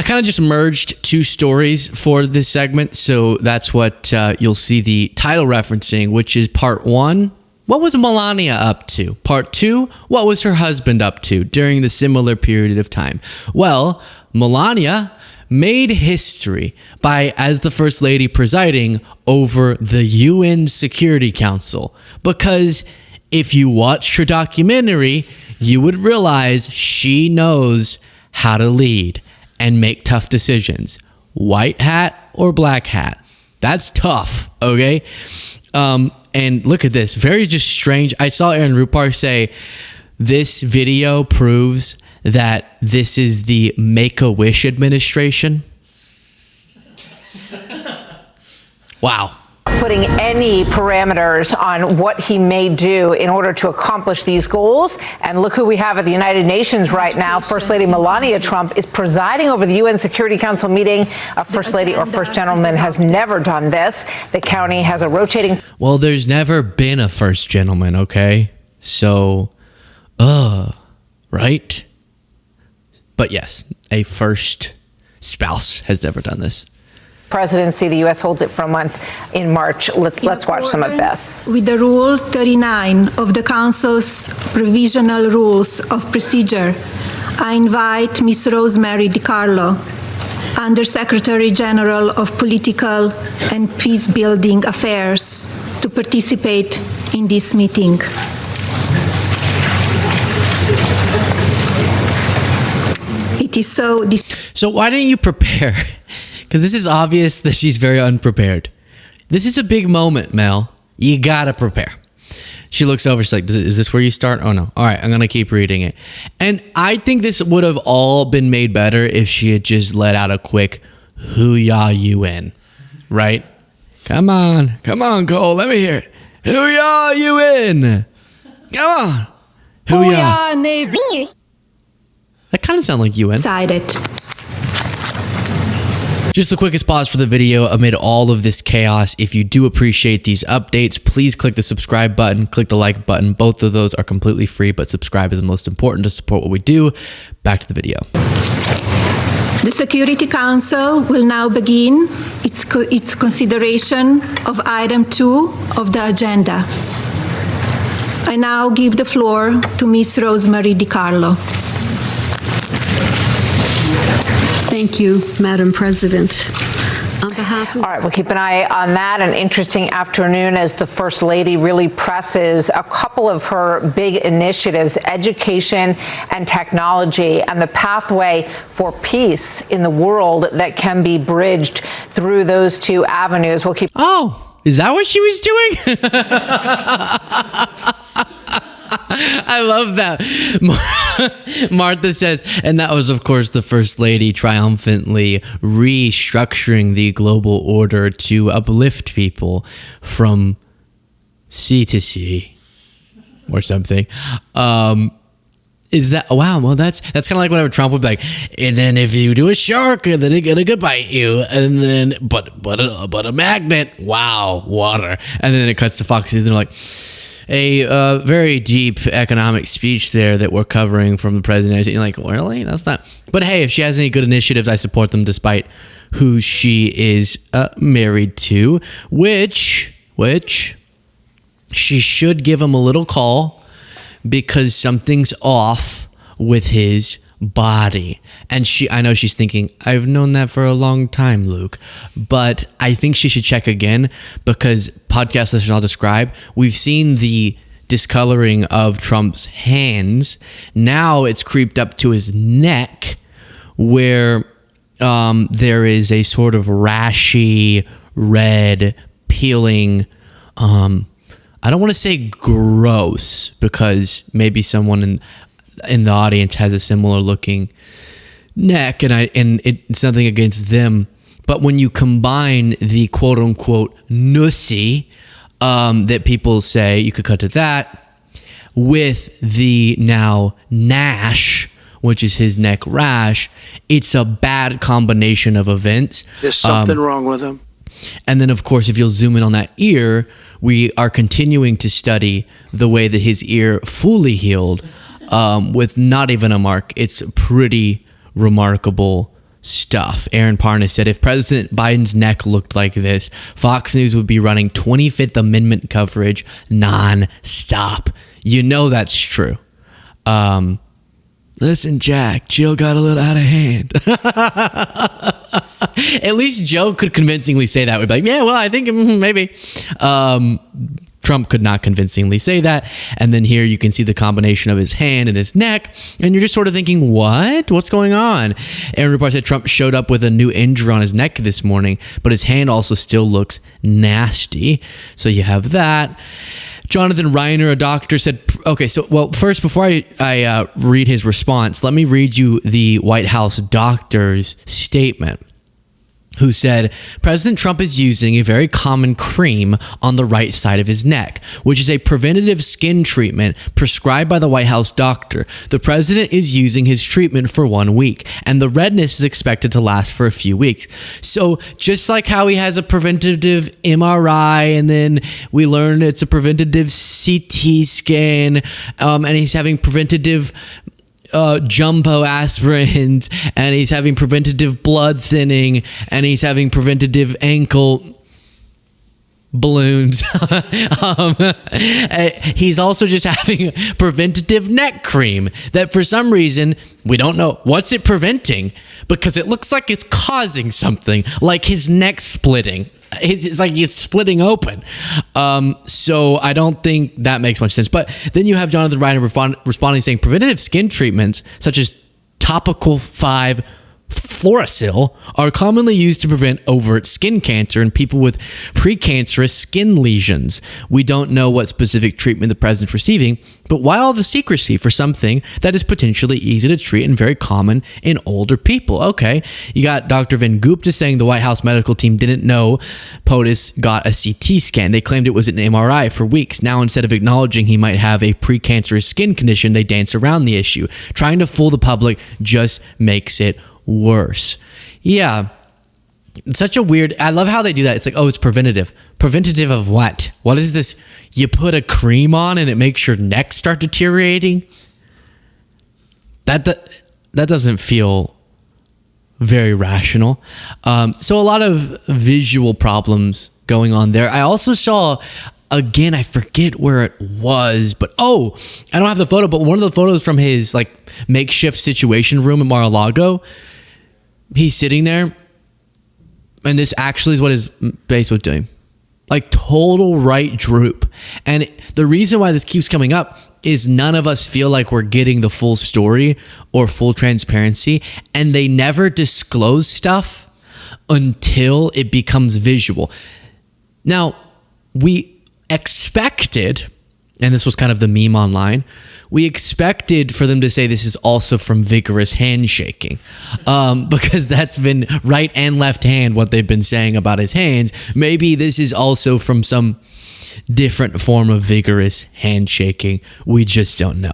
I kind of just merged two stories for this segment, so that's what you'll see the title referencing, which is part one. What was Melania up to? Part two, what was her husband up to during the similar period of time? Well, Melania made history by, as the First Lady, presiding over the UN Security Council. Because if you watched her documentary, you would realize she knows how to lead and make tough decisions. White hat or black hat. That's tough, okay? And look at this. Very just strange. I saw Aaron Rupar say, this video proves that this is the Make-A-Wish administration. Wow. Putting any parameters on what he may do in order to accomplish these goals. And look who we have at the United Nations right now. First Lady Melania Trump is presiding over the UN Security Council meeting. A First Lady or First Gentleman has never done this. The county has a rotating... Well, there's never been a First Gentleman, okay? So, right? But yes, a first spouse has never done this. Presidency. The U.S. holds it for a month in March. Let's watch some of this. With the Rule 39 of the Council's Provisional Rules of Procedure, I invite Ms. Rosemary DiCarlo, Under Secretary General of Political and Peace-Building Affairs, to participate in this meeting. It is so... So why didn't you prepare? Because this is obvious that she's very unprepared. This is a big moment, Mel. You gotta prepare. She looks over, she's like, is this where you start? Oh no. All right, I'm gonna keep reading it. And I think this would have all been made better if she had just let out a quick, hoo-yah UN, right? Come on, Cole, let me hear it. Hoo-yah UN. Come on. Hoo-yah. Navy. That kind of sounds like UN. Decided. Just the quickest pause for the video amid all of this chaos. If you do appreciate these updates, please click the subscribe button, click the like button. Both of those are completely free, but subscribe is the most important to support what we do. Back to the video. The Security Council will now begin its consideration of item 2 of the agenda. I now give the floor to Ms. Rosemary DiCarlo. Thank you, Madam President. On behalf of... All right, we'll keep an eye on that. An interesting afternoon as the First Lady really presses a couple of her big initiatives, education and technology, and the pathway for peace in the world that can be bridged through those two avenues. We'll keep... Oh, is that what she was doing? I love that. Martha says, and that was, of course, the First Lady triumphantly restructuring the global order to uplift people from sea to sea or something. Is that, wow, well, that's kind of like whenever Trump would be like, and then if you do a shark, and then it's gonna bite you, and then, but a magnet, wow, water. And then it cuts to Fox News, and they're like, a very deep economic speech there that we're covering from the president. You're like, really? That's not. But hey, if she has any good initiatives, I support them despite who she is married to, which she should give him a little call because something's off with his body. And I know she's thinking, I've known that for a long time, Luke, but I think she should check again because podcast listeners I'll describe, we've seen the discoloring of Trump's hands. Now it's creeped up to his neck where there is a sort of rashy, red, peeling, I don't want to say gross because maybe someone in the audience has a similar looking neck, and it's nothing against them, but when you combine the quote unquote nussy that people say, you could cut to that, with the now Nash, which is his neck rash, it's a bad combination of events. There's something wrong with him. And then, of course, if you'll zoom in on that ear, we are continuing to study the way that his ear fully healed with not even a mark. It's pretty remarkable stuff. Aaron Parnas said if President Biden's neck looked like this, Fox News would be running 25th Amendment coverage non-stop. You know that's true. Listen, Jack, Jill got a little out of hand. At least Joe could convincingly say that. We'd be like, yeah, well, I think maybe. Trump could not convincingly say that. And then here you can see the combination of his hand and his neck. And you're just sort of thinking, what? What's going on? Aaron Report said Trump showed up with a new injury on his neck this morning, but his hand also still looks nasty. So you have that. Jonathan Reiner, a doctor, said, okay, so, well, first, before I read his response, let me read you the White House doctor's statement, who said, President Trump is using a very common cream on the right side of his neck, which is a preventative skin treatment prescribed by the White House doctor. The president is using his treatment for 1 week, and the redness is expected to last for a few weeks. So just like how he has a preventative MRI, and then we learned it's a preventative CT scan, and he's having preventative jumbo aspirins, and he's having preventative blood thinning, and he's having preventative ankle balloons. He's also just having preventative neck cream that for some reason we don't know what's it preventing, because it looks like it's causing something, like his neck splitting. It's like it's splitting open. So I don't think that makes much sense. But then you have Jonathan Reiner responding saying preventative skin treatments such as topical 5 Fluorosil are commonly used to prevent overt skin cancer in people with precancerous skin lesions. We don't know what specific treatment the president's receiving, but why all the secrecy for something that is potentially easy to treat and very common in older people? Okay, you got Dr. Van Gupta saying the White House medical team didn't know POTUS got a CT scan. They claimed it was an MRI for weeks. Now, instead of acknowledging he might have a precancerous skin condition, they dance around the issue. Trying to fool the public just makes it worse. Yeah. It's such a weird, I love how they do that. It's like, oh, it's preventative. Preventative of what? What is this? You put a cream on and it makes your neck start deteriorating? That doesn't feel very rational. So a lot of visual problems going on there. I also saw, again, I forget where it was, but I don't have the photo, but one of the photos from his like makeshift situation room at Mar-a-Lago, he's sitting there, and this actually is what his face was doing. Like total right droop. And the reason why this keeps coming up is none of us feel like we're getting the full story or full transparency, and they never disclose stuff until it becomes visual. Now, we expected, and this was kind of the meme online, we expected for them to say this is also from vigorous handshaking, because that's been right and left hand what they've been saying about his hands. Maybe this is also from some different form of vigorous handshaking. We just don't know.